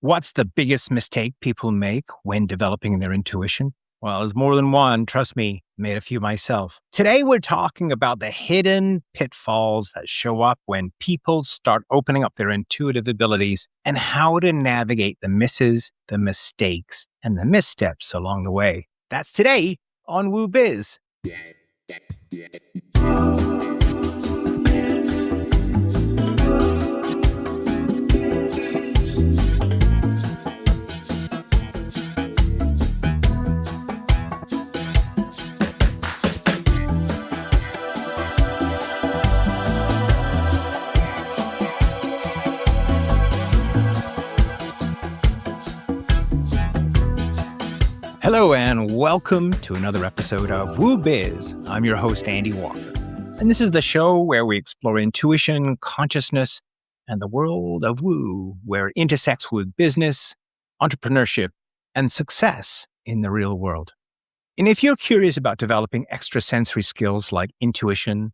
What's the biggest mistake people make when developing their intuition? Well, there's more than one. Trust me, made a few myself. Today, we're talking about the hidden pitfalls that show up when people start opening up their intuitive abilities and how to navigate the misses, the mistakes, and the missteps along the way. That's today on WooBiz. Hello and welcome to another episode of WooBiz. I'm your host, Andy Walker. And this is the show where we explore intuition, consciousness, and the world of woo, where it intersects with business, entrepreneurship, and success in the real world. And if you're curious about developing extrasensory skills like intuition,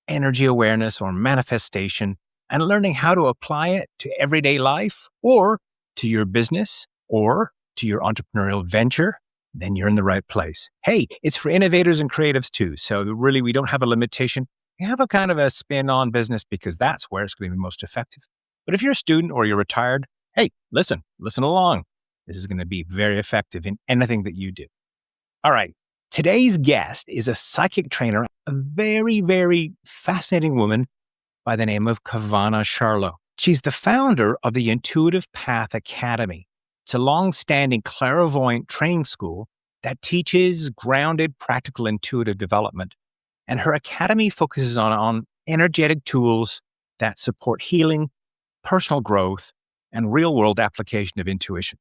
energy awareness, or manifestation, and learning how to apply it to everyday life or to your business or to your entrepreneurial venture, then you're in the right place. Hey, it's for innovators and creatives too. So really, we don't have a limitation. We have a kind of a spin on business because that's where it's going to be most effective. But if you're a student or you're retired, hey, listen along. This is going to be very effective in anything that you do. All right. Today's guest is a psychic trainer, a very, very fascinating woman by the name of Kawena Charlot. She's the founder of the Intuitive Path Academy. It's a long-standing clairvoyant training school that teaches grounded, practical, intuitive development. And her academy focuses on energetic tools that support healing, personal growth, and real-world application of intuition.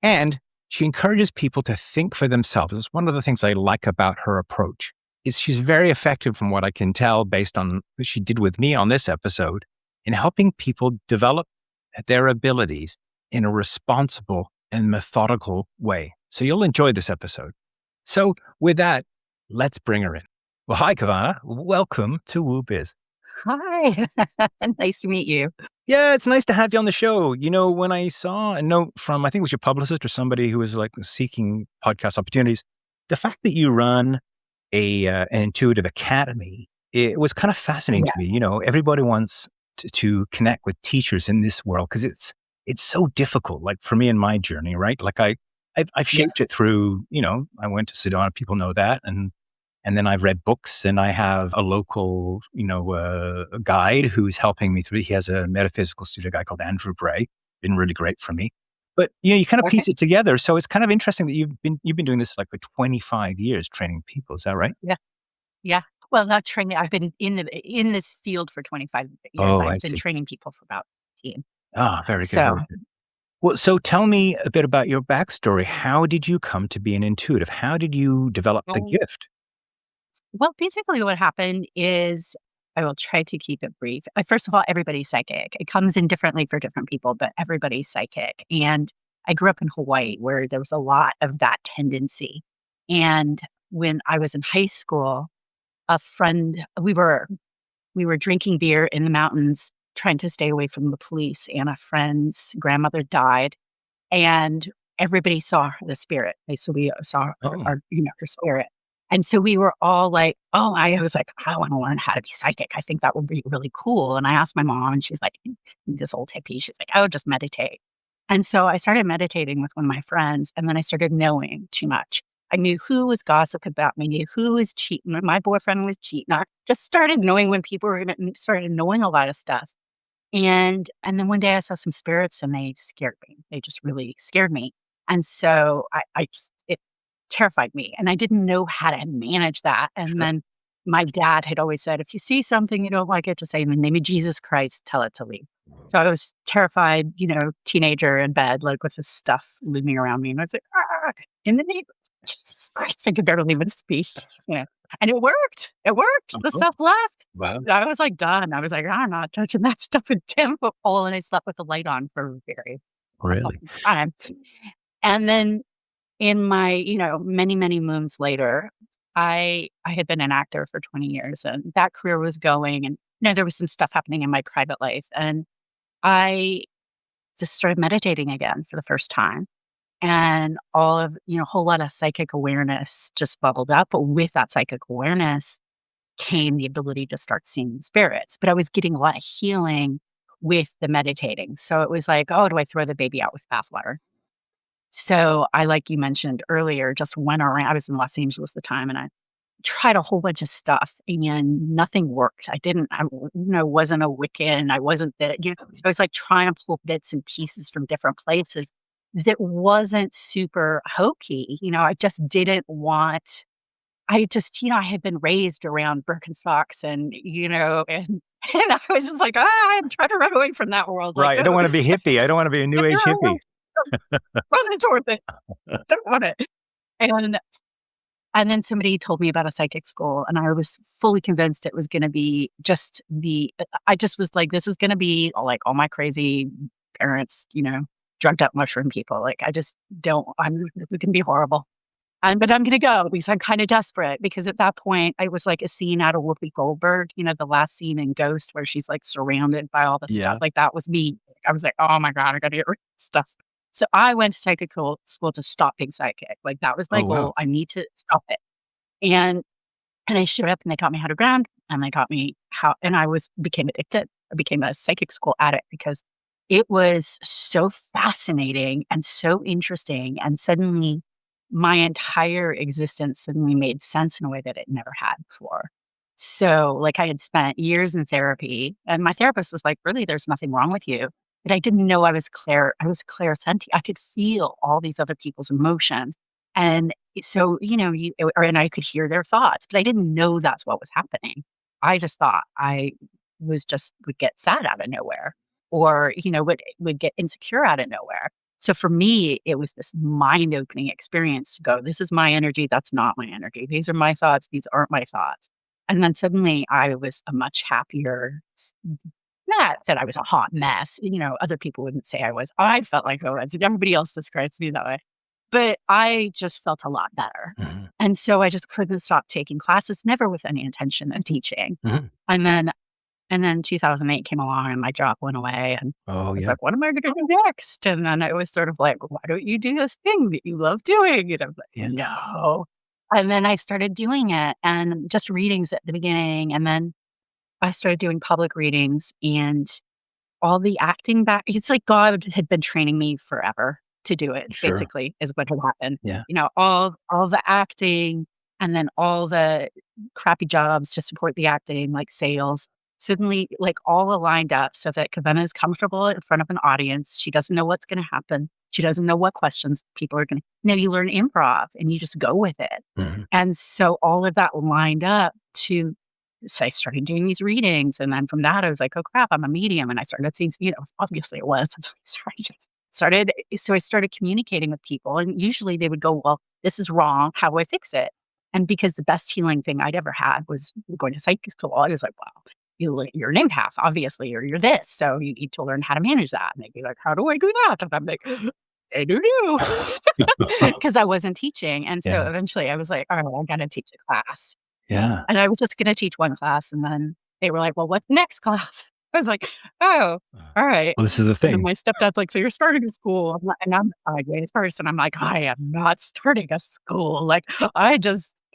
And she encourages people to think for themselves. It's one of the things I like about her approach. She's very effective from what I can tell based on what she did with me on this episode in helping people develop their abilities in a responsible and methodical way. So you'll enjoy this episode. So with that, let's bring her in. Well, hi, Kawena. Welcome to WooBiz. Hi. Nice to meet you. Yeah, it's nice to have you on the show. You know, when I saw a note from, I think it was your publicist or somebody who was like seeking podcast opportunities, the fact that you run an intuitive academy, it was kind of fascinating to me. You know, everybody wants to connect with teachers in this world because it's so difficult, like for me in my journey, right? Like I've shaped it through, you know, I went to Sedona, people know that. And then I've read books and I have a local, a guide who's helping me through. He has a metaphysical studio guy called Andrew Bray, been really great for me. But, you kind of piece it together. So it's kind of interesting that you've been doing this like for 25 years training people. Is that right? Yeah. Well, not training. I've been in this field for 25 years. I've been training people for about 15. Oh, very good. Very good. Well, so tell me a bit about your backstory. How did you come to be an intuitive? How did you develop the gift? Well, basically what happened is, I will try to keep it brief. First of all, everybody's psychic. It comes in differently for different people, but everybody's psychic. And I grew up in Hawaii where there was a lot of that tendency. And when I was in high school, a friend, we were drinking beer in the mountains, trying to stay away from the police, and a friend's grandmother died, and everybody saw the spirit. So we saw her spirit. And so we were all like, I was like, I want to learn how to be psychic. I think that would be really cool. And I asked my mom, and she's like, this old hippie, she's like, just meditate. And so I started meditating with one of my friends, and then I started knowing too much. I knew who was gossiping about me, who was cheating. My boyfriend was cheating. I just started knowing when people were started knowing a lot of stuff. And then one day I saw some spirits and they scared me. They just really scared me. And so it terrified me. And I didn't know how to manage that. And then my dad had always said, if you see something you don't like it, just say, in the name of Jesus Christ, tell it to leave. So I was terrified, teenager in bed, like with this stuff looming around me. And I was like, in the name of Jesus Christ, I could barely even speak, And it worked. The stuff left. Wow. I was like done. I was like, I'm not touching that stuff in 10-foot pole. And I slept with the light on for a very long time. And then in my, many, many moons later, I had been an actor for 20 years and that career was going. And there was some stuff happening in my private life. And I just started meditating again for the first time. And all of, a whole lot of psychic awareness just bubbled up. But with that psychic awareness came the ability to start seeing spirits. But I was getting a lot of healing with the meditating. So it was like, oh, do I throw the baby out with bathwater? So I, like you mentioned earlier, just went around. I was in Los Angeles at the time and I tried a whole bunch of stuff and nothing worked. I wasn't a Wiccan. I wasn't I was like trying to pull bits and pieces from different places that wasn't super hokey. I just didn't want, I had been raised around Birkenstocks and, and I was just like, I'm trying to run away from that world. Right. Like, I don't want to be hippie. I don't want to be a new age hippie. Wasn't towards it. Don't want it. And then somebody told me about a psychic school, and I was fully convinced it was going to be I just was like, this is going to be like all my crazy parents, drugged up mushroom people. Like, this is going to be horrible. But I'm going to go because I'm kind of desperate, because at that point I was like a scene out of Whoopi Goldberg, the last scene in Ghost where she's like surrounded by all the stuff. Like, that was me. I was like, oh my God, I got to get rid of stuff. So I went to psychic school to stop being psychic. Like, that was my goal. Wow. I need to stop it. And I showed up and they taught me how to ground, and they taught me how, and became addicted. I became a psychic school addict because it was so fascinating and so interesting. And suddenly my entire existence suddenly made sense in a way that it never had before. So like, I had spent years in therapy, and my therapist was like, really, there's nothing wrong with you. But I didn't know I was clairsentient. I could feel all these other people's emotions. And so, and I could hear their thoughts, but I didn't know that's what was happening. I just thought I would get sad out of nowhere, or, would get insecure out of nowhere. So for me, it was this mind-opening experience to go, this is my energy. That's not my energy. These are my thoughts. These aren't my thoughts. And then suddenly I was a much happier, not that I was a hot mess. Other people wouldn't say I was. I felt like I was. Everybody else describes me that way. But I just felt a lot better. Mm-hmm. And so I just couldn't stop taking classes, never with any intention of teaching. Mm-hmm. And then 2008 came along and my job went away. And I was like, what am I going to do next? And then it was sort of like, why don't you do this thing that you love doing? And I'm like, no. And then I started doing it, and just readings at the beginning. And then I started doing public readings, and all the acting back. It's like God had been training me forever to do it, basically, is what had happened. Yeah. All the acting, and then all the crappy jobs to support the acting, like sales, suddenly like all aligned up so that Kawena is comfortable in front of an audience. She doesn't know what's going to happen. She doesn't know what questions people are going to, you learn improv and you just go with it. Mm-hmm. And so all of that lined up so I started doing these readings. And then from that, I was like, oh crap, I'm a medium. And I started seeing, obviously it was. That's when I started. So I started communicating with people, and usually they would go, well, this is wrong. How do I fix it? And because the best healing thing I'd ever had was going to psychic school, I was like, wow, you're an empath, obviously, or you're this. So you need to learn how to manage that. And they'd be like, how do I do that? And I'm like, I don't know. Because I wasn't teaching. And so eventually I was like, all right, well, I got to teach a class. Yeah. And I was just going to teach one class. And then they were like, well, what's next class? I was like, oh, all right. Well, this is the thing. And my stepdad's like, so you're starting a school. And I'm a sideways person. I'm like, I am not starting a school. Like,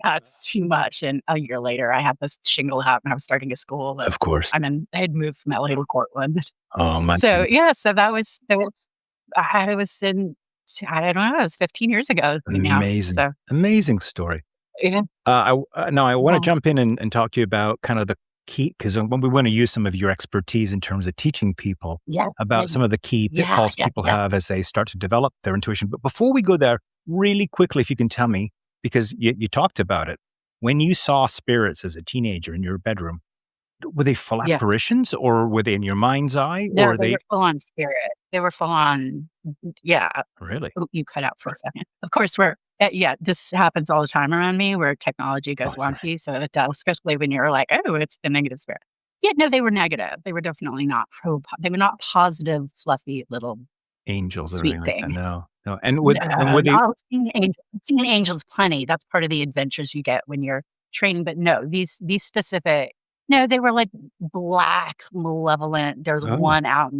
that's too much. And a year later, I had this shingle hat and I was starting a school. Of course. I had moved from LA to Portland. Oh, my So, goodness. So I was in, I don't know, it was 15 years ago. Amazing. Now, so. Amazing story. Yeah. I want to jump in and talk to you about kind of the key, because when we want to use some of your expertise in terms of teaching people about some of the key pitfalls people have as they start to develop their intuition. But before we go there, really quickly, if you can tell me, because you talked about it, when you saw spirits as a teenager in your bedroom, were they full apparitions, or were they in your mind's eye? No, or they were full on spirit. They were full on, Really? Oh, you cut out for a second. Of course, this happens all the time around me where technology goes wonky. Right. So it does, especially when you're like, oh, it's the negative spirit. Yeah, no, they were negative. They were definitely not they were not positive, fluffy little angels, sweet things. No. And were they? Seeing angels plenty. That's part of the adventures you get when you're training. But no, these specific No, they were like black, malevolent. There was Oh, one out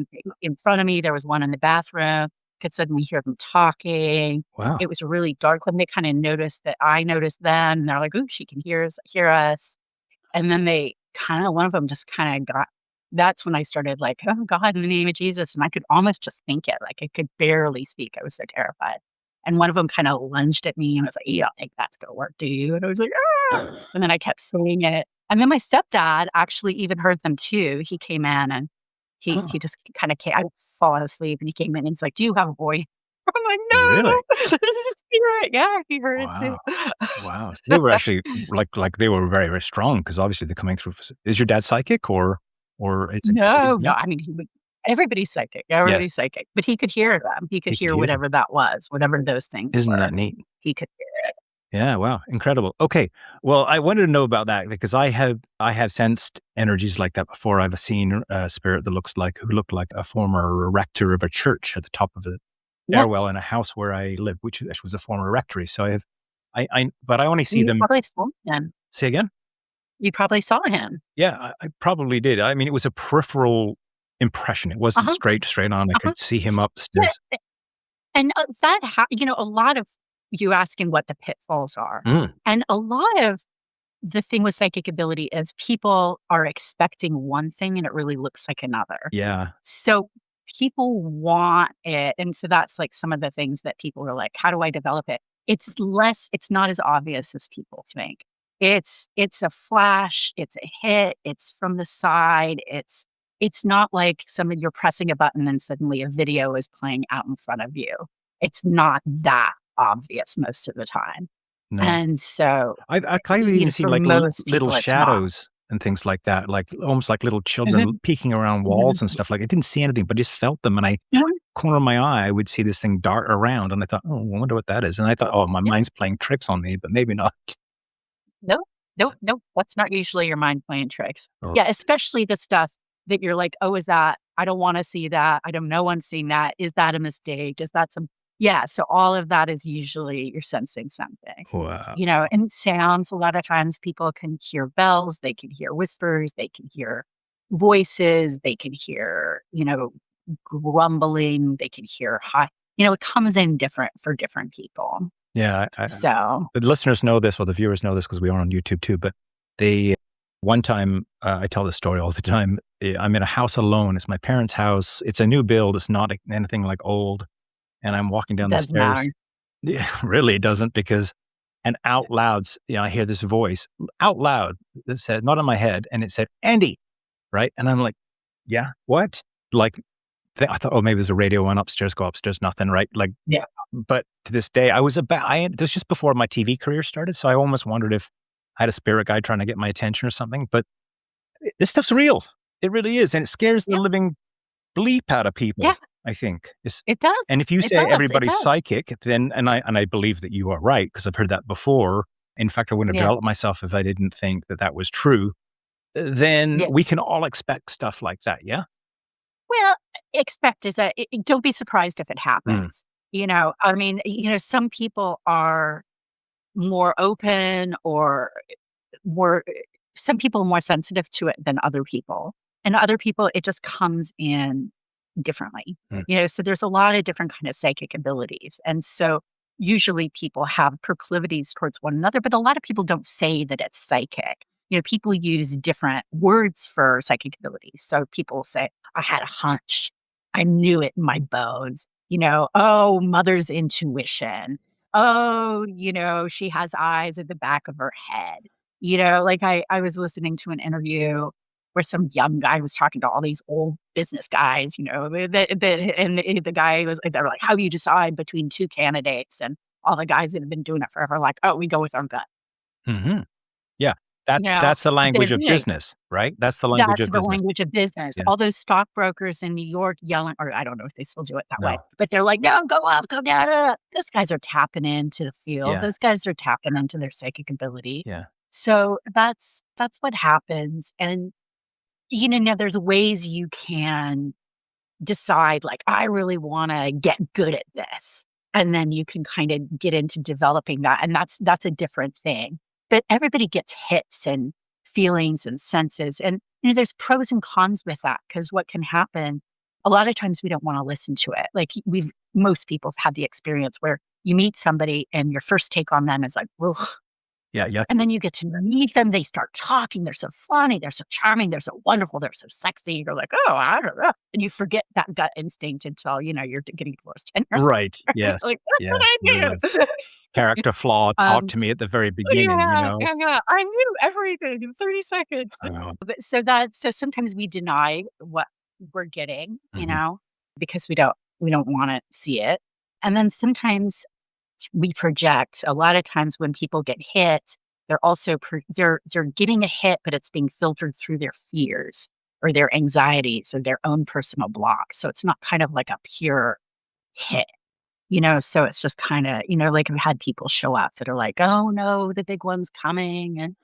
in front of me. There was one in the bathroom. Could suddenly hear them talking. wow. It was really dark when they kind of noticed that I noticed them. And they're like, "Ooh, she can hear us." And then they kind of one of them just kind of got. That's when I started like, "Oh God, in the name of Jesus!" And I could almost just think it. Like I could barely speak. I was so terrified. And one of them kind of lunged at me and was like, "You don't think that's gonna work, do you?" And I was like, "Ah!" And then I kept saying it. And then my stepdad actually even heard them too. He came in and Huh, he just kinda came I'd fallen asleep and he came in and he's like, "Do you have a voice?" I'm like, really? "No, this is spirit." Yeah, he heard it too. Wow. Wow. So they were actually like they were very, very strong because obviously they're coming through. Is your dad psychic or is it? No, no, Yeah. I mean, he would Yes. everybody's psychic, but he could hear them. He could He could hear hear them. whatever that was, whatever those things Isn't were. that neat? He could hear it. Yeah, wow, incredible. Okay, well, I wanted to know about that because I have sensed energies like that before. I've seen a spirit that who looked like a former rector of a church at the top of a Yeah, stairwell in a house where I live, which was a former rectory. So but I only see you them. probably saw him. Say again? You probably saw him. Yeah, I probably did. I mean, it was a peripheral impression. It wasn't Uh-huh, straight on. I uh-huh. could see him up the Yeah, stairs. and, a lot of you asking what the pitfalls are, Mm, and a lot of the thing with psychic ability is people are expecting one thing and it really looks like another. yeah, So people want it, and so that's, like, some of the things that people are like, "How do I develop it?" It's not as obvious as people think. It's a flash, it's a hit, it's from the side, it's not like you're pressing a button and suddenly a video is playing out in front of you. It's not that obvious most of the time. no. And so, I've kind of even seen for like most little people, it's not. shadows and things like that, like almost like little children Mhm, peeking around walls and mhm. stuff. Like I didn't see anything, but just felt them. And I Yeah, corner of my eye, I would see this thing dart around, and I thought, oh, I wonder what that is. And I thought, oh, my yeah. mind's playing tricks on me, but maybe not. No, no, that's not usually your mind playing tricks. Or Yeah, especially the stuff that you're like, "Oh, is that I don't wanna see that. I don't no one's seen that. Is that a mistake? Is that some" Yeah, so all of that is usually you're sensing something. wow, And sounds, a lot of times people can hear bells, they can hear whispers, they can hear voices, they can hear, grumbling, they can hear high it comes in different for different people. yeah. So, The listeners know this, or the viewers know this because we are on YouTube too. But they one time I tell this story all the time. I'm in a house alone. It's my parents' house. It's a new build. It's not anything like old. And I'm walking it down the doesn't stairs. matter. Yeah, really, it doesn't because and out loud, I hear this voice out loud that said, not in my head, and it said, "Andy," right? And I'm like, "Yeah, what?" Like, I thought, "Oh, maybe there's a radio on upstairs, go upstairs, nothing," right? Like, Yeah. but to this day, this was just before my TV career started, so I almost wondered if I had a spirit guide trying to get my attention or something, but this stuff's real. It really is, and it scares the Yeah, living bleep out of yeah, people, I think. it does. And if you It say does, it everybody's does. psychic, then and I believe that you are right because 'cause I've heard that before. In fact, I wouldn't have Yeah, developed myself if I didn't think that that was true. Then yeah. we can all expect stuff like that, yeah? Well, expect is don't be surprised if it Mm, happens. I mean, some people are more open or more some people are more sensitive to it than other people. And other people, it just comes in differently. mm, So there's a lot of different kind of psychic abilities. And so usually people have proclivities towards one another, but a lot of people don't say that it's psychic. People use different words for psychic abilities. So people say, I had a hunch. I knew it in my bones. Oh, mother's intuition. Oh, she has eyes at the back of her head. Like I was listening to an interview where some young guy was talking to all these old business guys, and the guy was, they were like, how do you decide between two candidates? And all the guys that have been doing it forever, like, oh, we go with our gut. mhm. Yeah, that's the They're language of doing business, right? That's the language that's of the business. language of business. Yeah, All those stockbrokers in New York yelling, or I don't know if they still do it that way, no, but they're like, "No, go up, go down." Those guys are tapping into the field. yeah, Those guys are tapping into their psychic ability. yeah, So that's what happens. And now there's ways you can decide, like, I really want to get good at this, and then you can kind of get into developing that, and that's a different thing. But everybody gets hits and feelings and senses. And, there's pros and cons with that because what can happen, a lot of times we don't want to listen to it. Like most people have had the experience where you meet somebody and your first take on them is like, ugh. Yeah, yeah. And then you get to meet them. They start talking. They're so funny. They're so charming. They're so wonderful. They're so sexy. You're like, oh, I don't know. And you forget that gut instinct until, you're getting divorced 10 years Right. later. Yes. Like, what Yeah. did I do? Character flaw. Talk to me at the very beginning, Yeah, yeah. I knew everything in 30 seconds. Oh, But so sometimes we deny what we're getting, mhm. because we don't want to see it. And then sometimes we project. A lot of times when people get hit, they're also they're getting a hit, but it's being filtered through their fears or their anxieties or their own personal block. So it's not kind of like a pure hit. So it's just kind of, like I've had people show up that are like, oh no, the big one's coming. And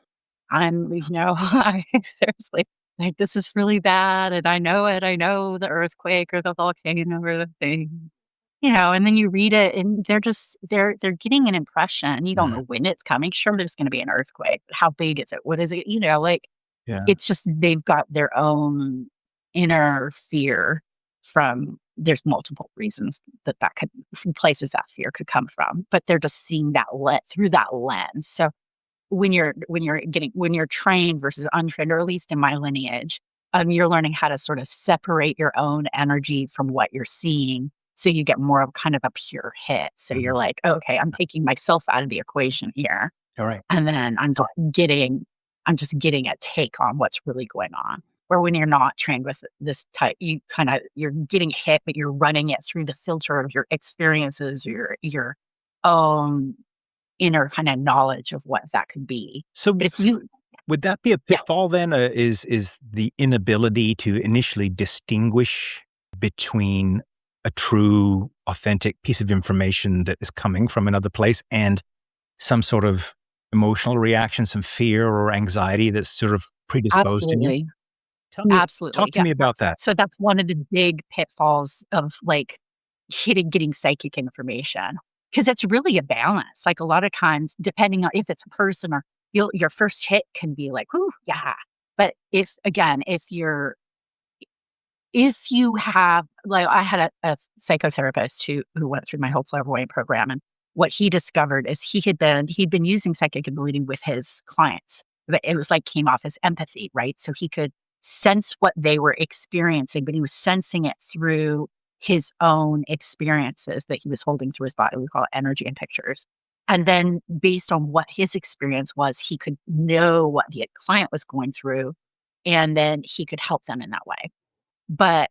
I'm, I seriously, like, this is really bad. And I know it. I know the earthquake or the volcano or the thing, and then you read it and they're getting an impression. You don't Mhm. know when it's coming. Sure, there's going to be an earthquake. But how big is it? What is it? Like Yeah. it's just they've got their own inner fear from there's multiple reasons that could from places that fear could come from, but they're just seeing that through that lens. So when you're trained versus untrained, or at least in my lineage, you're learning how to sort of separate your own energy from what you're seeing. So you get more of kind of a pure hit. So Mhm. you're like, okay, I'm taking myself out of the equation here. All right. And then I'm just getting a take on what's really going on. Where when you're not trained with this type, you're getting hit, but you're running it through the filter of your experiences, your own inner kind of knowledge of what that could be. So But if you would that be a Yeah, pitfall then? Is the inability to initially distinguish between a true, authentic piece of information that is coming from another place and some sort of emotional reaction, some fear or anxiety that's sort of predisposed in you? absolutely. Talk Absolutely. to Yeah. me about that. That's one of the big pitfalls of like getting psychic information. Because it's really a balance. Like a lot of times, depending on if it's a person or your first hit can be like, "Ooh, yeah." But if you have, like, I had a psychotherapist who went through my whole clairvoyant program, and what he discovered is he'd been using psychic ability with his clients, but it was like came off as empathy, right? So he could sense what they were experiencing, but he was sensing it through his own experiences that he was holding through his body. We call it energy and pictures. And then based on what his experience was, he could know what the client was going through, and then he could help them in that way. But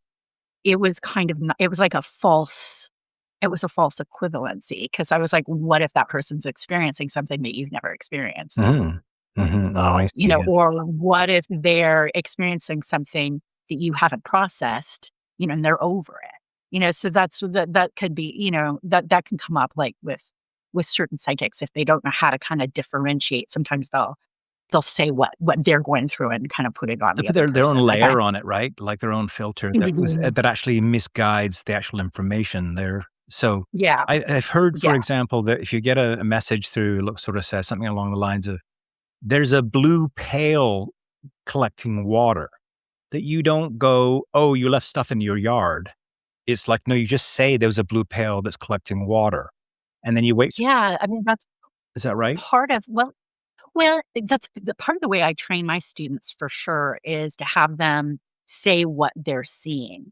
it was kind of it was like a false equivalency because I was like, what if that person's experiencing something that you've never experienced? Mm. Mhm. Oh, I see. Yeah. Or what if they're experiencing something that you haven't processed, and they're over it. So that could be, that can come up like with certain psychics if they don't know how to kind of differentiate. Sometimes they'll say what they're going through and kind of put it on They the put other their own person. Like layer on it, right? Like their own filter that actually misguides the actual information there. So yeah, I've heard, for yeah. example, that if you get a message through, sort of says something along the lines of, there's a blue pail collecting water, that you don't go, oh, you left stuff in your yard. It's like, no, you just say there's a blue pail that's collecting water. And then you wait. Yeah, I mean, that's Is that right? part of that's the part of the way I train my students for sure is to have them say what they're seeing.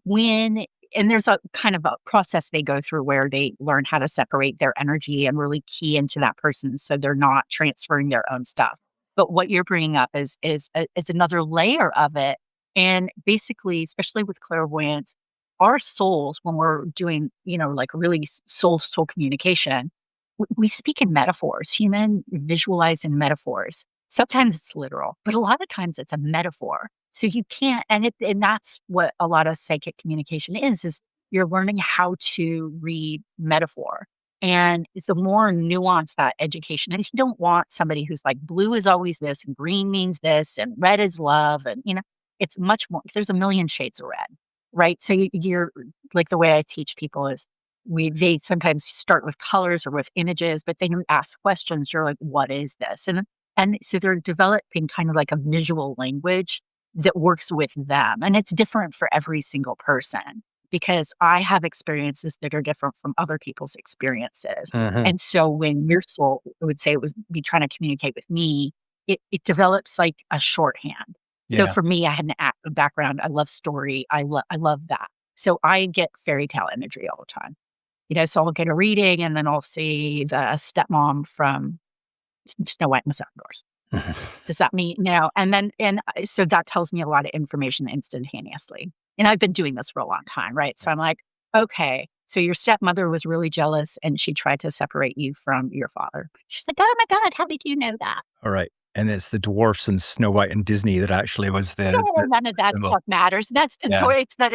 When and there's a kind of a process they go through where they learn how to separate their energy and really key into that person so they're not transferring their own stuff. But what you're bringing up is another layer of it. And basically, especially with clairvoyance, our souls, when we're doing, like really soul communication, we speak in metaphors. Human visualize in metaphors. Sometimes it's literal, but a lot of times it's a metaphor. So you can't, and that's what a lot of psychic communication is you're learning how to read metaphor. And it's the more nuanced that education is. You don't want somebody who's like blue is always this, and green means this, and red is love, and it's much more. There's a million shades of red, right? So you're like the way I teach people is they sometimes start with colors or with images, but then you ask questions. You're like, what is this? And And so they're developing kind of like a visual language that works with them. And it's different for every single person because I have experiences that are different from other people's experiences. Mhm. And so when your soul would say it was be trying to communicate with me, it develops like a shorthand. So Yeah. for me, I had an active background. I love story. I love that. So I get fairy tale imagery all the time. So I'll get a reading and then I'll see the stepmom from Snow White and the Seven Dwarfs. Does that mean, so that tells me a lot of information instantaneously. And I've been doing this for a long time, right? So I'm like, okay, so your stepmother was really jealous and she tried to separate you from your father. She's like, oh my God, how did you know that? All right. And it's the dwarfs and Snow White and Disney that actually was No, the none of that symbol. stuff matters. That's the Yeah. story. It's that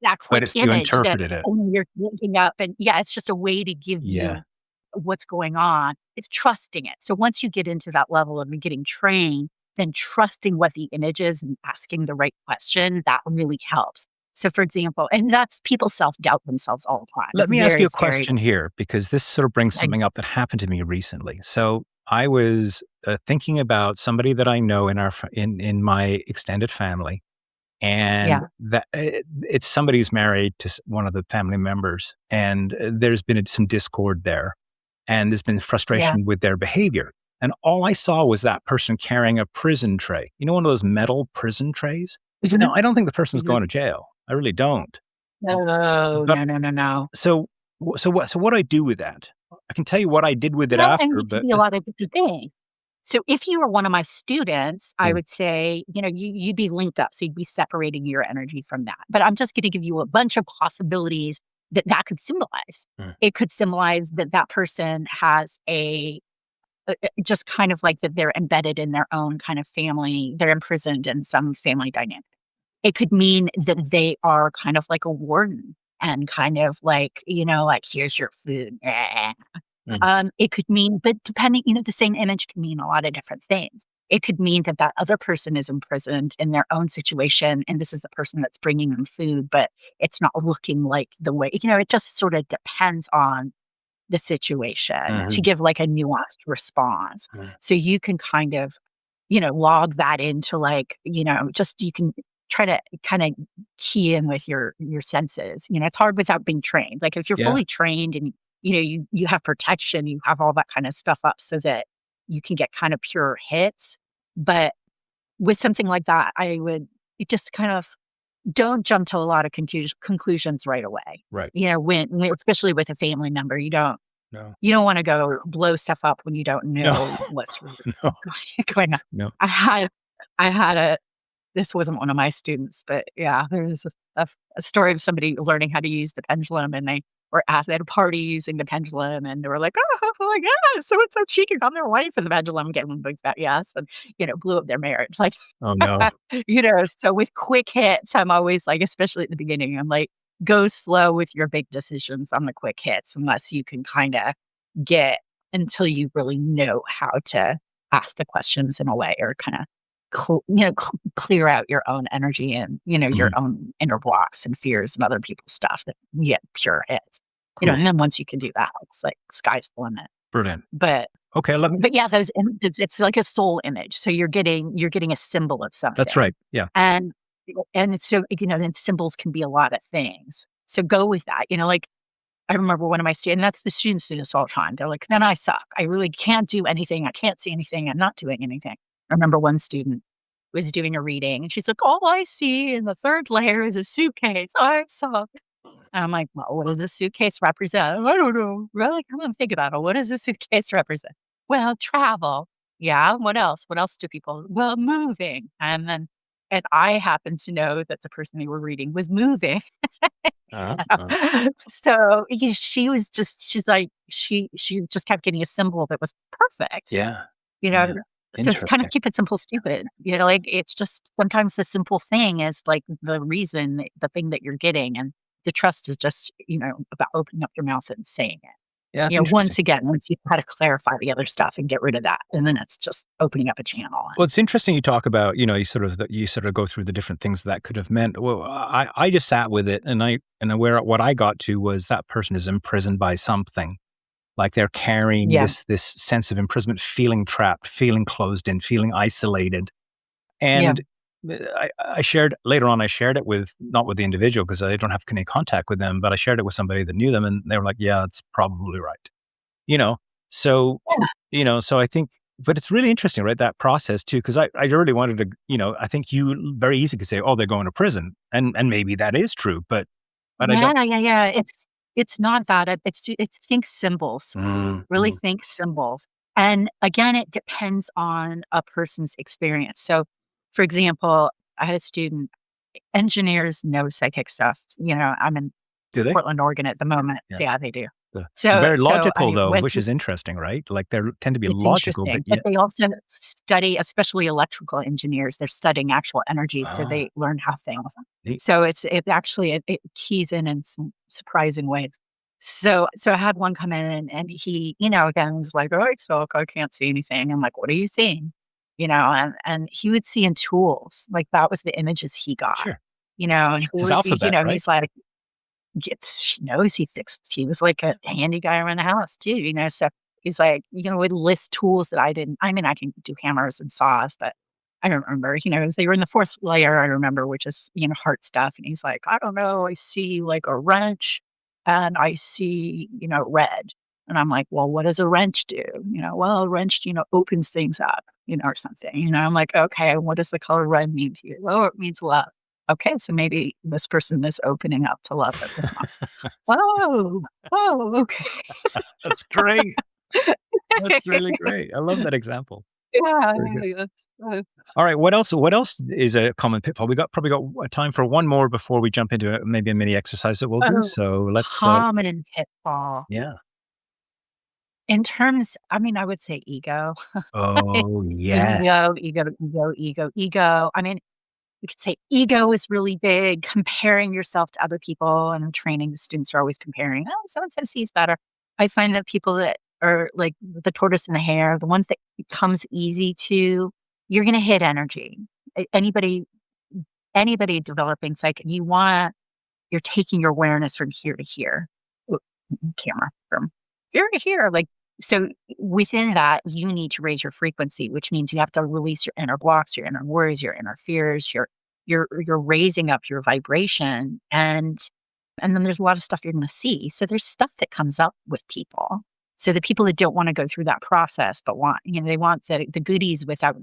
But quick it's you image that interpreted it. only you're looking up. And yeah, it's just a way to give Yeah. you what's going on. It's trusting it. So once you get into that level of getting trained, then trusting what the image is and asking the right question, that really helps. So for example, and that's people self-doubt themselves all the time. Let It's me ask very you a scary. question here because this sort of brings Like, something up that happened to me recently. So I was thinking about somebody that I know in in my extended family, and yeah, that it's somebody who's married to one of the family members, and there's been some discord there, and there's been yeah. frustration with their behavior. And all I saw was that person carrying a prison tray. You know, one of those metal prison trays. Now, Mhm, I don't think the person's mhm. going to jail. I really don't. No, But no, no, no, no. so what do I do with that? I can tell you what I did with it Well, and after, it could but be a lot of different things. So if you were one of my students, I Mm, would say, you'd be linked up. So you'd be separating your energy from that. But I'm just going to give you a bunch of possibilities that could symbolize. mm, It could symbolize that that person has just kind of like that they're embedded in their own kind of family. They're imprisoned in some family dynamic. It could mean that they are kind of like a warden and kind of like, like, here's your food. mm. It could mean, but depending, the same image can mean a lot of different things. It could mean that that other person is imprisoned in their own situation, and this is the person that's bringing them food, but it's not looking like the way, it just sort of depends on the situation to Mhm, give like a nuanced response. mm. So you can kind of, log that into like, just you can try to kind of key in with your senses. It's hard without being trained. Like if you're Yeah. fully trained and you have protection, you have all that kind of stuff up so that you can get kind of pure hits. But with something like that, I would you just kind of don't jump to a lot of conclusions right away. Right. When especially with a family member, No. you don't wanna go blow stuff up when you don't No. know what's really No. going on. No. I had I had a this wasn't one of my students, but yeah, there's a story of somebody learning how to use the pendulum, and they were asked at a party using the pendulum, and they were like, "Oh, my god, so and so cheated on their wife with the pendulum," getting a big fat yes, and, blew up their marriage, like, Oh, no. so with quick hits, I'm always like, especially at the beginning, I'm like, go slow with your big decisions on the quick hits unless you can kinda get until you really know how to ask the questions in a way or kinda clear out your own energy and, your Mhm. own inner blocks and fears and other people's stuff that you get pure hits. Cool. And then once you can do that, it's like sky's the limit. Brilliant. But Okay, let me but yeah, those images, it's like a soul image. So you're getting a symbol of that's something. right. Yeah. And it's so, then symbols can be a lot of things. So go with that. Like I remember one of my students, and that's the students do this all the time. They're like, then I suck. I really can't do anything. I can't see anything. I'm not doing anything. I remember one student was doing a reading and she's like, all I see in the third layer is a suitcase. I suck. And I'm like, well, what does the suitcase represent? I don't know. Really? Come on, think about it. What does the suitcase represent? Well, travel. Yeah. What else? What else do people? Well, moving. And I happened to know that the person they were reading was moving. Uh-huh. So she's like, she just kept getting a symbol that was perfect, Yeah. you know? Yeah. So it's kind of Interesting. keep it simple, stupid. Like it's just sometimes the simple thing is like the reason, the thing that you're getting. And the trust is just, about opening up your mouth and saying it. Yeah, that's interesting. Once again, once you how to clarify the other stuff and get rid of that. And then it's just opening up a channel. Well, it's interesting you talk about, you sort of go through the different things that could have meant. Well, I just sat with it and where what I got to was that person is imprisoned by something. Like they're carrying Yeah. this sense of imprisonment, feeling trapped, feeling closed in, feeling isolated. Yeah. And I shared later on, I shared it with, not with the individual because I don't have any contact with them, but I shared it with somebody that knew them and they were like, yeah, it's probably right. You know, so, Yeah. so I think, but it's really interesting, right? That process too, because I really wanted to, I think you very easy could say, oh, they're going to prison. And maybe that is true, but I don't. Yeah, yeah, yeah. It's not that. It's think symbols. Really Mm. think symbols. And again, it depends on a person's experience. So, for example, I had a student, engineers know psychic stuff. I'm in Do they? Portland, Oregon at the moment. Yeah. So yeah, they do. The So very so logical I though, went which through. is interesting, right? Like they tend to be It's logical, but interesting, but yet. they also study, especially electrical engineers, they're studying actual energy, so Ah, they learn how things. neat. So it actually it keys in some surprising ways. So I had one come in and he, again, was like, "Oh, I suck, I can't see anything." I'm like, "What are you seeing?" And he would see in tools, like that was the images he got, Sure. and he It's his would be, alphabet, right? he's like, she knows he was like a handy guy around the house too, so he's like, would list tools that I can do hammers and saws, but I don't remember, they were in the fourth layer, I remember, which is, heart stuff. And he's like, I don't know, I see like a wrench and I see, red. And I'm like, well, what does a wrench do? Well, a wrench, opens things up, or something. I'm like, okay, what does the color red mean to you? Oh, it means love. Okay, so maybe this person is opening up to love at this moment. Oh, oh, okay. That's great. That's really great. I love that example. Yeah, Very good. yeah, yeah. All right. What else? What else is a common pitfall? Probably got time for one more before we jump into maybe a mini exercise that we'll do. Oh, So let's. common pitfall. Yeah. In terms, I would say ego. Oh yes. Ego, ego, ego, ego, ego. We could say ego is really big, comparing yourself to other people. And I'm training, the students are always comparing. Oh, so and so sees better. I find that people that are like the tortoise and the hare, the ones that it comes easy to, you're going to hit energy. Anybody developing psychic, you're taking your awareness from here to here. Oop, camera from here to here. Like, so within that, you need to raise your frequency, which means you have to release your inner blocks, your inner worries, your inner fears, you're raising up your vibration. And then there's a lot of stuff you're gonna see. So there's stuff that comes up with people. So the people that don't want to go through that process, but they want the goodies without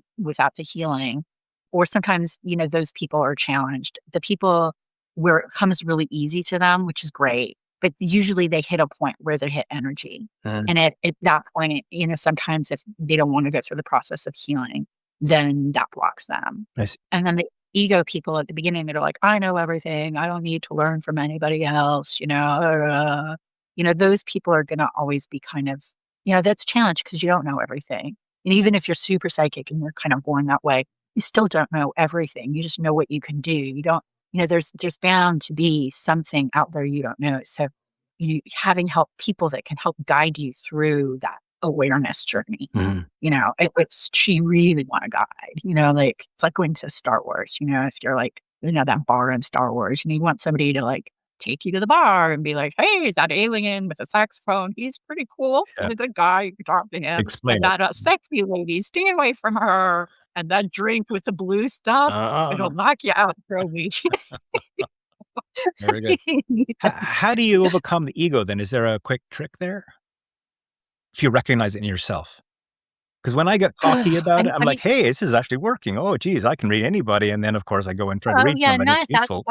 the healing. Or sometimes, those people are challenged. The people where it comes really easy to them, which is great, but usually they hit a point where they hit energy. Mm, And at that point, sometimes if they don't want to go through the process of healing, then that blocks them. I see. And then the ego people at the beginning, they're like, I know everything. I don't need to learn from anybody else, those people are going to always be kind of, that's challenged because you don't know everything. And even if you're super psychic and you're kind of born that way, you still don't know everything. You just know what you can do. You don't, there's bound to be something out there you don't know. So you having people that can help guide you through that awareness journey, Mm, it's you really want to guide, like it's like going to Star Wars, if you're like, that bar in Star Wars, and you want somebody to like take you to the bar and be like, hey, that alien with a saxophone, he's pretty cool. yeah. He's a good guy. You can talk to him. Explain And it. that sexy lady, stay away from her. And that drink with the blue stuff, Uh, it'll knock you out, Groby. Very good. How do you overcome the ego then? Is there a quick trick there? If you recognize it in yourself. Because when I get cocky about it, I'm I like, mean, hey, this is actually working. Oh, geez, I can read anybody. And then, of course, I go and try to oh read yeah, somebody. It's not that. useful.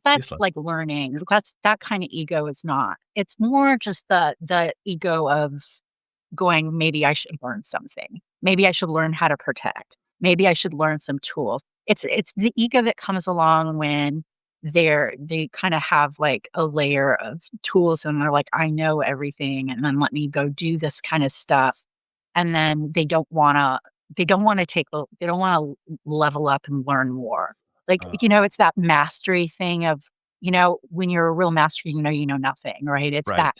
That's Useless. like learning. That's that kind of ego is not. It's more just the ego of going, maybe I should learn something. Maybe I should learn how to protect. Maybe I should learn some tools. It's the ego that comes along when they kind of have like a layer of tools and they're like, I know everything, and then let me go do this kind of stuff. And then they don't wanna level up and learn more. Like, Uh, it's that mastery thing of, when you're a real master, you know nothing, right? right.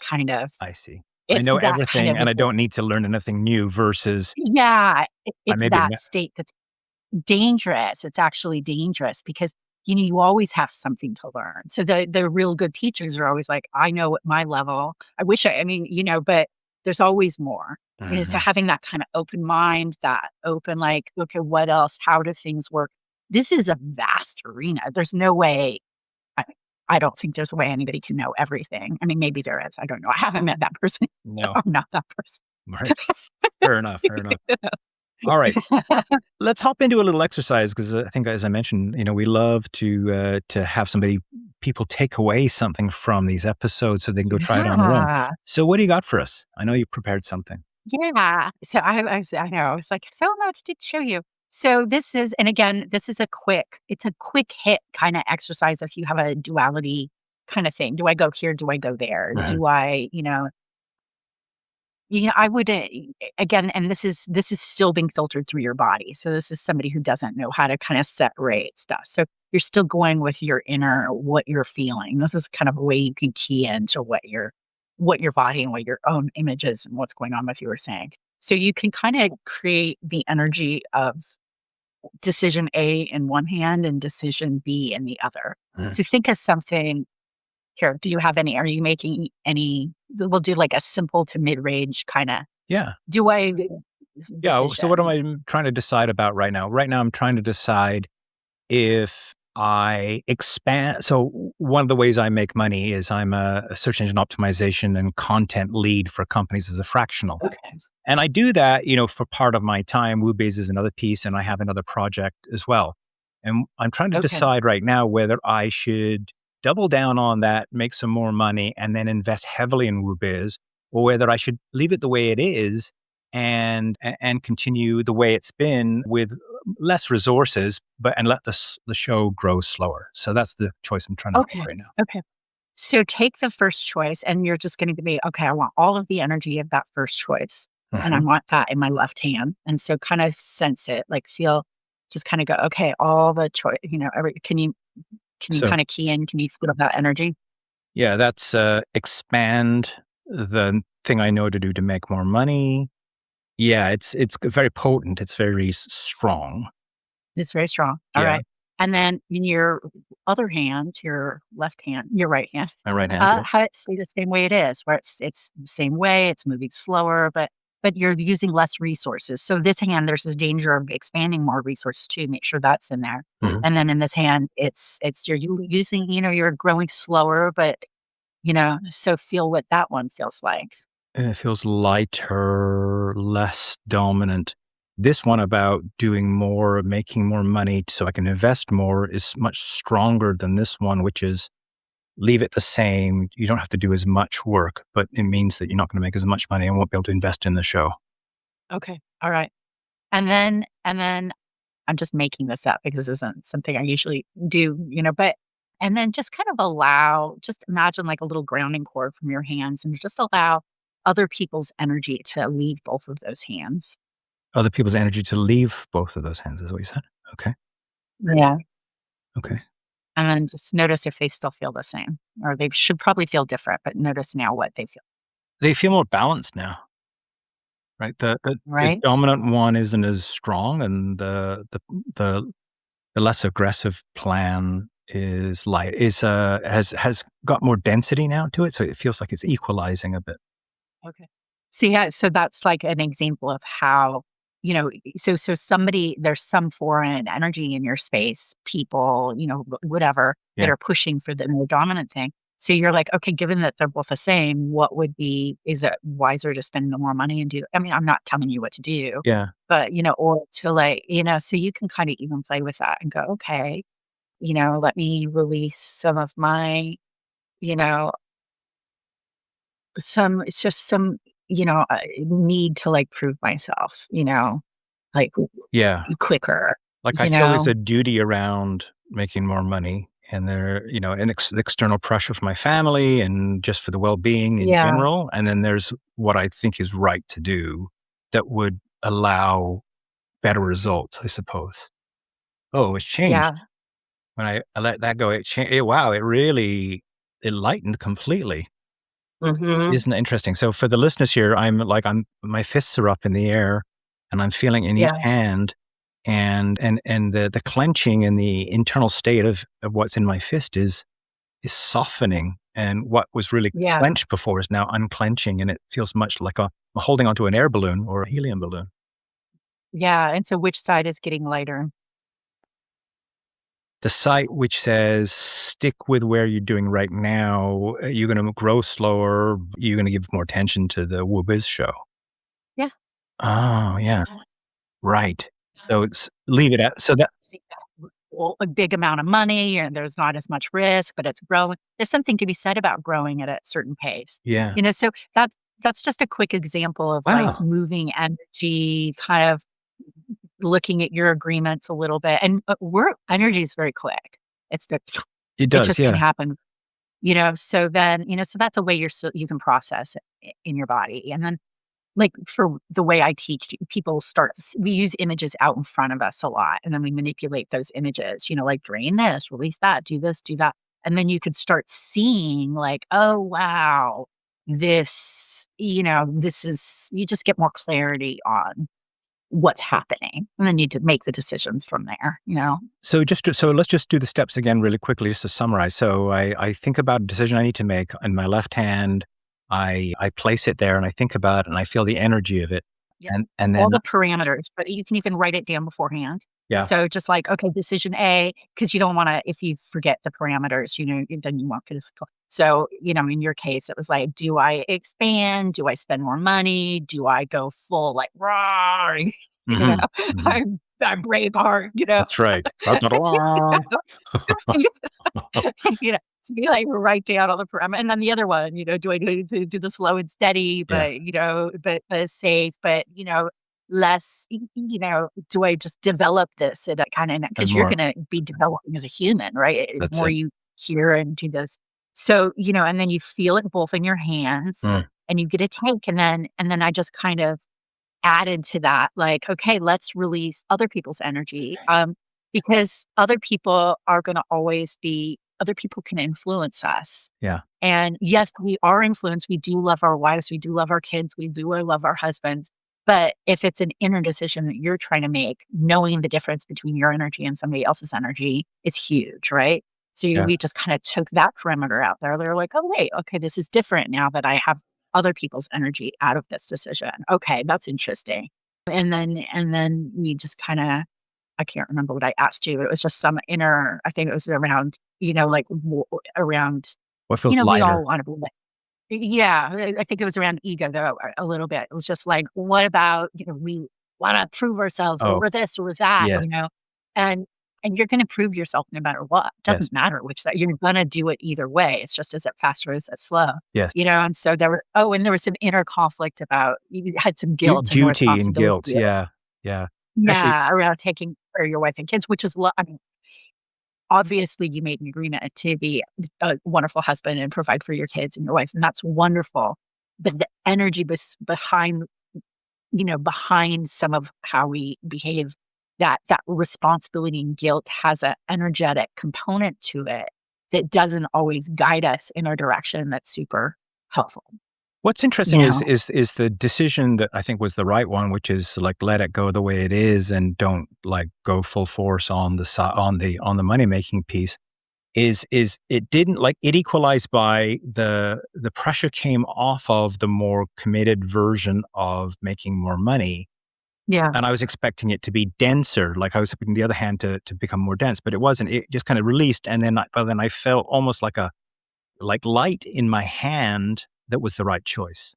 I see. I It's know that kind everything of and I don't need to learn anything new versus yeah, I it's maybe, that state that's dangerous. It's actually dangerous because you always have something to learn. So the real good teachers are always like, I know at my level, I mean, but there's always more. So Hmm. having that kind of open mind, that open, like, okay, what else? How do things work? This is a vast arena. There's no way, I, I don't think there's a way anybody can know everything. I mean, maybe there is. I don't know. I haven't met that person. No. I'm not that person. Right. Fair enough. Fair enough. All right. Let's hop into a little exercise because I think, as I mentioned, we love to have people take away something from these episodes so they can go try it on their own. Yeah. So, what do you got for us? I know you prepared something. Yeah. So I know. I was like, so much to show you. So this is, and again, this is it's a quick hit kind of exercise if you have a duality kind of thing. Do I go here? Do I go there? Mhm. Do I, I would, again, and this is still being filtered through your body. So this is somebody who doesn't know how to kind of separate stuff. So you're still going with your inner, what you're feeling. This is kind of a way you can key into what your body and what your own images and what's going on with you were saying. So you can kind of create the energy of decision A in one hand and decision B in the other. Mhm. So think of something here. Do you have any? Are you making any? We'll do like a simple to mid range kind of. Yeah. Do I Yeah. So, what am decision? I trying to decide about right now? Right now, I'm trying to decide if I expand. So, one of the ways I make money is I'm a search engine optimization and content lead for companies as a fractional. Okay. And I do that, for part of my time. WooBiz is another piece, and I have another project as well. And I'm trying to Okay. decide right now whether I should double down on that, make some more money, and then invest heavily in WooBiz, or whether I should leave it the way it is and continue the way it's been with less resources, and let the show grow slower. So that's the choice I'm trying to make Okay. right now. Okay. So take the first choice, and you're just going to be, okay, I want all of the energy of that first choice. And I Mhm. want that in my left hand. And so kind of sense it, like feel, just kind of go, okay, all the choice, can you So kind of key in? Can you feel that energy? yeah, that's expand the thing I know to do to make more money. Yeah, it's very potent. It's very strong. It's very strong. All Yeah, right. And then in your other hand, your left hand, your right hand, my right hand. Yeah. have it stay the same way it is, where it's the same way, it's moving slower, but you're using less resources. So this hand, there's a danger of expanding more resources too. Make sure that's in there. Mhm. And then in this hand, it's you're using, you're growing slower, but so feel what that one feels like. It feels lighter, less dominant. This one about doing more, making more money so I can invest more is much stronger than this one, which is leave it the same. You don't have to do as much work, but it means that you're not going to make as much money and won't be able to invest in the show. Okay. All right. And then I'm just making this up because this isn't something I usually do, but and then just kind of just imagine like a little grounding cord from your hands and just allow other people's energy to leave both of those hands. Other people's energy to leave both of those hands is what you said. Okay. Yeah. Okay. And then just notice if they still feel the same, or they should probably feel different, but notice now what they feel. They feel more balanced now, right? The Right? dominant one isn't as strong, and the the less aggressive plan has got more density now to it, so it feels like it's equalizing a bit. Okay. See, yeah, so that's like an example of how, so somebody, there's some foreign energy in your space, people, whatever, that Yeah. are pushing for the more dominant thing. So you're like, okay, given that they're both the same, is it wiser to spend more money and do, I mean, I'm not telling you what to do, Yeah. but, or to like, so you can kind of even play with that and go, okay, let me release some of my, you know, it's just some, need to, like, prove myself, like, Yeah. quicker, Like, I you feel there's know? a duty around making more money, and an external pressure for my family and just for the well-being in Yeah, general, and then there's what I think is right to do that would allow better results, I suppose. Oh, it's changed. yeah, When I let that go, wow, it really it lightened completely. mhm, Isn't that interesting? So for the listeners here, I'm my fists are up in the air, and I'm feeling in each yeah, hand, and the clenching and the internal state of what's in my fist is softening, and what was really Yeah. clenched before is now unclenching, and it feels much like I'm holding onto an air balloon or a helium balloon. Yeah. And so which side is getting lighter? The site which says stick with where you're doing right now, you're going to grow slower, you're going to give more attention to the WooBiz show. Yeah. Oh, yeah. Right. So it's leave it at so that Well, a big amount of money and there's not as much risk, but it's growing. There's something to be said about growing at a certain pace. yeah. So that's just a quick example of like Wow. moving energy, kind of looking at your agreements a little bit. And work energy is very quick. It's the, It it does, just can yeah. happen. So then, so that's a way you can process it in your body. And then like for the way I teach, people we use images out in front of us a lot. And then we manipulate those images, like drain this, release that, do this, do that. And then you could start seeing like, oh, wow, this is, you just get more clarity on what's happening. And then you to make the decisions from there. So let's just do the steps again really quickly just to summarize. So I think about a decision I need to make in my left hand. I place it there and I think about it and I feel the energy of it. Yeah. And then All the parameters, but you can even write it down beforehand. yeah. So just like, okay, decision A, because you don't want to, if you forget the parameters, then you won't get as close. So, in your case, it was like, do I expand? Do I spend more money? Do I go full like, roar? Mhm. Mhm. I'm Braveheart, That's right. to be like write down all the parameters. And then the other one, do I do the slow and steady, Yeah. but safe, but less, do I just develop this at a kind of, because you're more. going to be developing as a human, right? The That's more it. you hear and do this. So, and then you feel it both in your hands Mm. and you get a take. And then I just kind of added to that, like, okay, let's release other people's energy. Because other people are going to always be, other people can influence us. Yeah. And yes, we are influenced. We do love our wives. We do love our kids. We do love our husbands. But if it's an inner decision that you're trying to make, knowing the difference between your energy and somebody else's energy is huge, right? So Yeah. we just kind of took that perimeter out there. They're like, oh, wait, okay, this is different now that I have other people's energy out of this decision. Okay, that's interesting. And then we just kind of, I can't remember what I asked you. It was just some inner, I think it was around, around, What feels we lighter? all want to be like, yeah, I think it was around ego though, a little bit. It was just like, what about, we want to prove ourselves or Oh, we're this or we're that, yes. and you're going to prove yourself no matter what. It Yes. doesn't matter which that you're going to do it either way. It's just, is it fast or is it slow? Yes. And so there was some inner conflict about, you had some guilt and Duty and responsibility. guilt. Yeah. Yeah. Actually, Yeah, around taking care of your wife and kids, which is, I mean, obviously you made an agreement to be a wonderful husband and provide for your kids and your wife, and that's wonderful. But the energy behind some of how we behave, that responsibility and guilt has an energetic component to it that doesn't always guide us in a direction that's super helpful. what's interesting You is the decision that I think was the right one, which is like let it go the way it is and don't like go full force on the money making piece. Is it didn't like it equalized by the pressure came off of the more committed version of making more money. Yeah. And I was expecting it to be denser, like I was expecting the other hand to become more dense, but it wasn't. It just kind of released, and then I felt almost like light in my hand that was the right choice,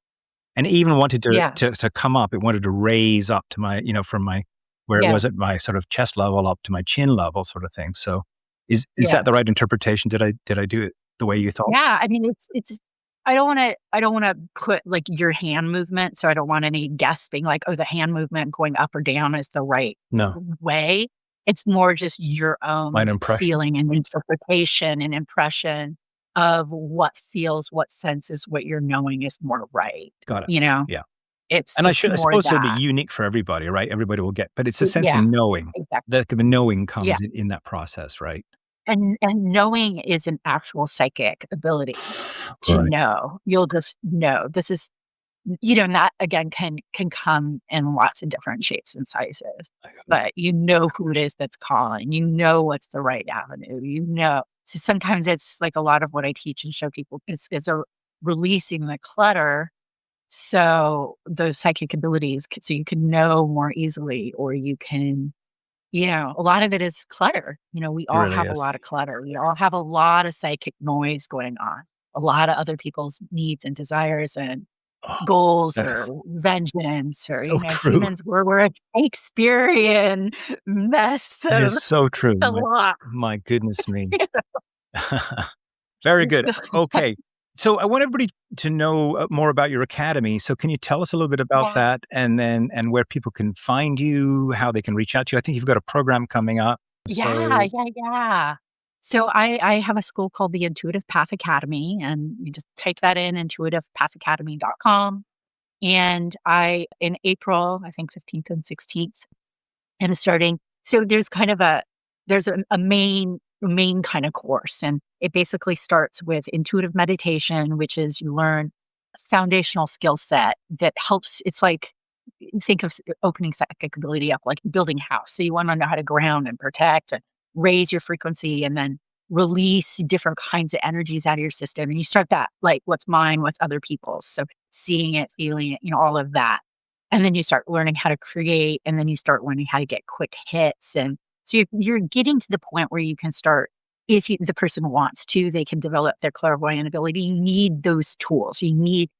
and it even wanted Yeah. to come up. It wanted to raise up to my from my where it Yeah. was at my sort of chest level up to my chin level, sort of thing. So, is Yeah. that the right interpretation? Did I do it the way you thought? Yeah, I mean, it's I don't wanna put, like, your hand movement, so I don't want any guests being like, "Oh, the hand movement going up or down is the right No, way." It's more just your my own impression. feeling and interpretation and impression of what feels, what senses, what you're knowing is more right, Got it. you know? Yeah. It's And I it's more suppose it'll be that. unique for everybody, right? Everybody will get, but it's a sense of Yeah, knowing. exactly. The knowing Yeah, comes in that process, right? and knowing is an actual psychic ability to Right. know. You'll just know. This is And that again can come in lots of different shapes and sizes. I got it. But you know who it is that's calling. You know what's the right avenue. You know. So sometimes it's like a lot of what I teach and show people is a releasing the clutter. So those psychic abilities, so you can know more easily, or you can, a lot of it is clutter. We It all really have a is. lot of clutter. We all have a lot of psychic noise going on, a lot of other people's needs and desires and Oh, goals that or is vengeance or, so true. humans, we're a Shakespearean mess It of is so true. a My lot. my goodness me. Very good. So, Okay. So I want everybody to know more about your academy. So can you tell us a little bit about yeah. that and where people can find you, how they can reach out to you? I think you've got a program coming up. Yeah, So yeah, yeah. So I have a school called the Intuitive Path Academy, and you just type that in, intuitivepathacademy.com. And in April, I think 15th and 16th, and starting. So there's a main kind of course, and it basically starts with intuitive meditation, which is you learn a foundational skill set that helps. It's like, think of opening psychic ability up like building a house. So you want to know how to ground and protect and raise your frequency, and then release different kinds of energies out of your system. And you start that, like, what's mine, what's other people's. So seeing it, feeling it, all of that. And then you start learning how to create, and then you start learning how to get quick hits. And so you're getting to the point where you can start, if the person wants to, they can develop their clairvoyant ability. You need those tools. You need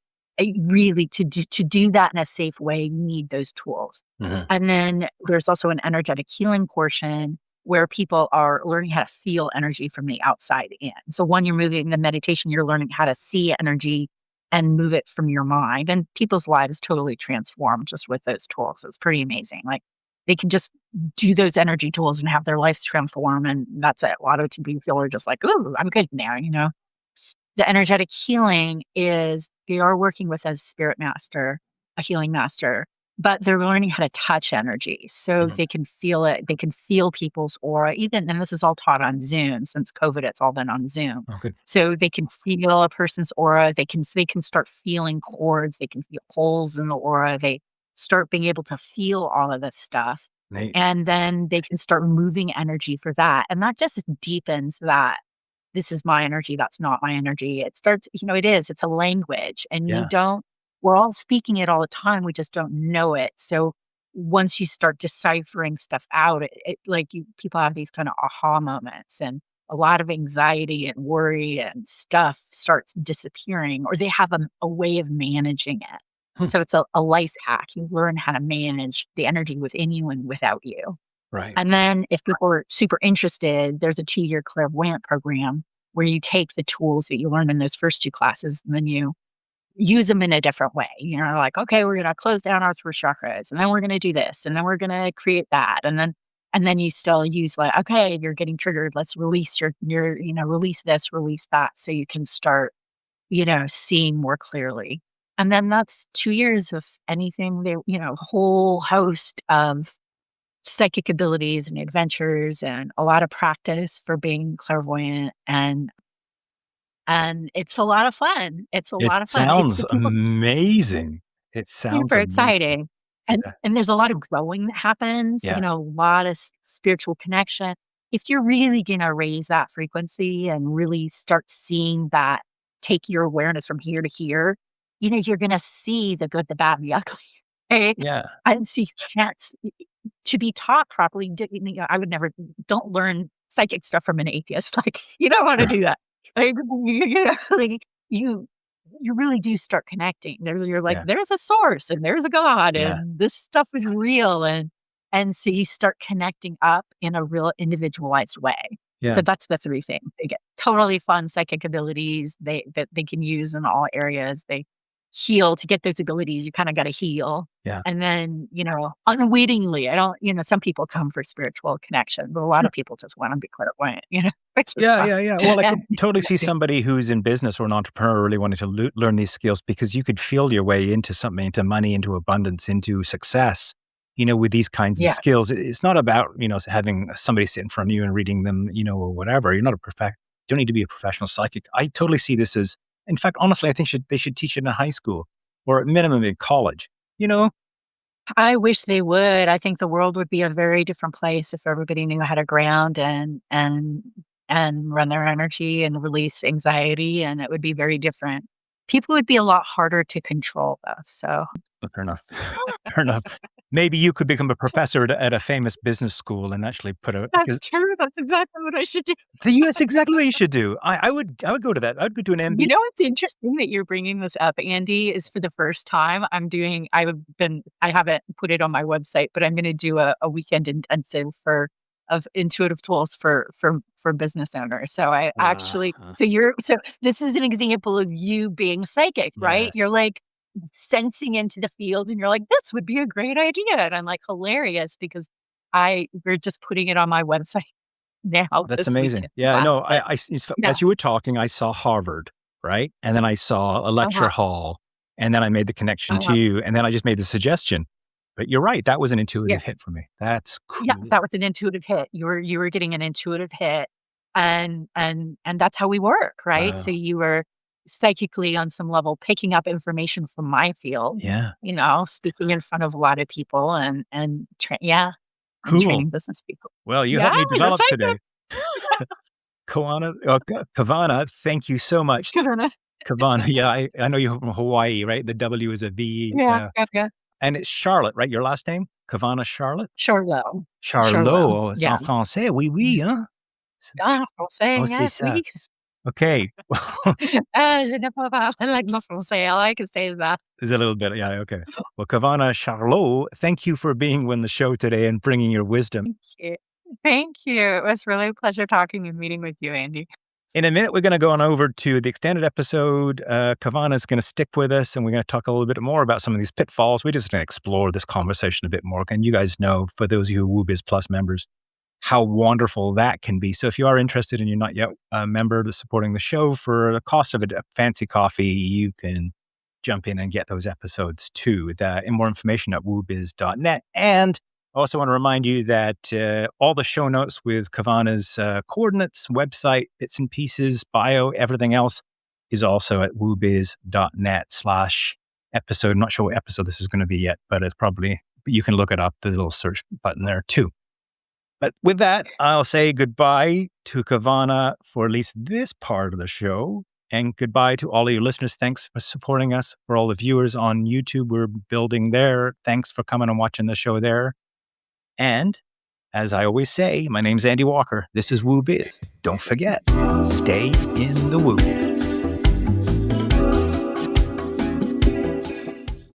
really to do that in a safe way. You need those tools. mhm, And then there's also an energetic healing portion where people are learning how to feel energy from the outside in. So when you're moving the meditation, you're learning how to see energy and move it from your mind. And people's lives totally transform just with those tools. It's pretty amazing. Like, they can just do those energy tools and have their lives transform. And that's it. A lot of people are just like, ooh, I'm good now. The energetic healing is they are working with a spirit master, a healing master, but they're learning how to touch energy so mhm. they can feel it. They can feel people's aura, even, and this is all taught on Zoom. Since COVID, it's all been on Zoom. Oh, good. So they can feel a person's aura. They can start feeling chords. They can feel holes in the aura. They start being able to feel all of this stuff. Neat. And then they can start moving energy for that. And that just deepens that this is my energy, that's not my energy. It starts, it's a language, and Yeah. we're all speaking it all the time. We just don't know it. So once you start deciphering stuff out, people have these kind of aha moments, and a lot of anxiety and worry and stuff starts disappearing, or they have a way of managing it. Hmm. So it's a life hack. You learn how to manage the energy within you and without you. Right. And then if people are super interested, there's a 2-year clairvoyant program where you take the tools that you learned in those first 2 classes, and then you use them in a different way. You're like, okay, we're going to close down our 3 chakras, and then we're going to do this, and then we're going to create that. And then you still use, like, okay, you're getting triggered. Let's release release this, release that. So you can start, seeing more clearly. And then that's 2 years of anything, a whole host of psychic abilities and adventures, and a lot of practice for being clairvoyant, and it's a lot of fun. It's a It lot of fun. It's sounds the people amazing. It sounds super amazing. exciting. And Yeah. and there's a lot of growing that happens, Yeah. a lot of spiritual connection. If you're really gonna raise that frequency and really start seeing that, take your awareness from here to here, you're gonna see the good, the bad, and the ugly. Right? Yeah. And so you can't to be taught properly, I would never don't learn psychic stuff from an atheist. Like, you don't wanna Sure. do that. Like, like, you you really do start connecting. You're like, Yeah. there's a source and there's a God Yeah. and this stuff is real, and so you start connecting up in a real individualized way. Yeah. So that's the 3 things. They get totally fun psychic abilities that they can use in all areas. They heal. To get those abilities, you kinda gotta heal. Yeah. And then, unwittingly, I don't, some people come for spiritual connection, but a lot Sure. of people just wanna be clairvoyant, which is Yeah, fun. yeah, yeah. Well, I And could totally see somebody who's in business or an entrepreneur really wanting to learn these skills because you could feel your way into something, into money, into abundance, into success, with these kinds of yeah, skills. It's not about, having somebody sit in front of you and reading them, or whatever. You're not you don't need to be a professional psychic. I totally see this as, in fact, honestly, I think they should teach it in high school or at minimum in college, you know? I wish they would. I think the world would be a very different place if everybody knew how to ground and run their energy and release anxiety, and it would be very different. People would be a lot harder to control, though. So Fair enough. Fair enough. Maybe you could become a professor at a famous business school and actually put a that's true. That's exactly what I should do. that's exactly what you should do. I would go to that. I'd go to an You MBA. know what's interesting that you're bringing this up, Andy, is for the first time I haven't put it on my website, but I'm gonna do a weekend intensive of intuitive tools for business owners. So I actually Uh-huh. so this is an example of you being psychic, right? Yes. You're like sensing into the field and you're like, this would be a great idea. And I'm like hilarious because we're just putting it on my website now That's this amazing. weekend Yeah, I class. know. But yeah. As you were talking, I saw Harvard, right? And then I saw a lecture Uh-huh. hall, and then I made the connection to Uh-huh. you, and then I just made the suggestion. But you're right. That was an Yeah. intuitive hit for me. That's Yeah, cool. that was an intuitive hit. You were getting an intuitive hit, and that's how we work, right? So Wow. you were psychically on some level picking up information from my field, Yeah. speaking in front of a lot of people and Cool. training business people. Well, you Yeah, helped me you're develop psychic. today. Kavana, thank you so much. Goodness. Kavana, yeah, I know you're from Hawaii, right? The W is a V. Yeah, yeah, yeah. And it's Charlotte, right? Your last name? Kavana Charlotte? Charlot. Charlot. Charlot. Oh, c'est Yeah. en français. Oui, oui, hein? Ah, français, Oh, c'est yes, ça. oui. Okay. Je ne peux pas parler like my français. All I can say is that. Is a little bit, yeah, okay. Well, Kavana Charlot, thank you for being on the show today and bringing your wisdom. Thank you. Thank you. It was really a pleasure talking and meeting with you, Andy. In a minute, we're going to go on over to the extended episode. Kavana's going to stick with us, and we're going to talk a little bit more about some of these pitfalls. We're just going to explore this conversation a bit more. And you guys know, for those of you who are WooBiz Plus members, how wonderful that can be. So if you are interested and you're not yet a member that's supporting the show for the cost of a fancy coffee, you can jump in and get those episodes too. And more information at woobiz.net. And I also want to remind you that all the show notes with Kavana's coordinates, website, bits and pieces, bio, everything else is also at woobiz.net/episode. I'm not sure what episode this is going to be yet, but you can look it up. There's a little search button there too. But with that, I'll say goodbye to Kavana for at least this part of the show. And goodbye to all of you listeners. Thanks for supporting us. For all the viewers on YouTube, we're building there. Thanks for coming and watching the show there. And as I always say, my name's Andy Walker. This is WooBiz. Don't forget, stay in the woo.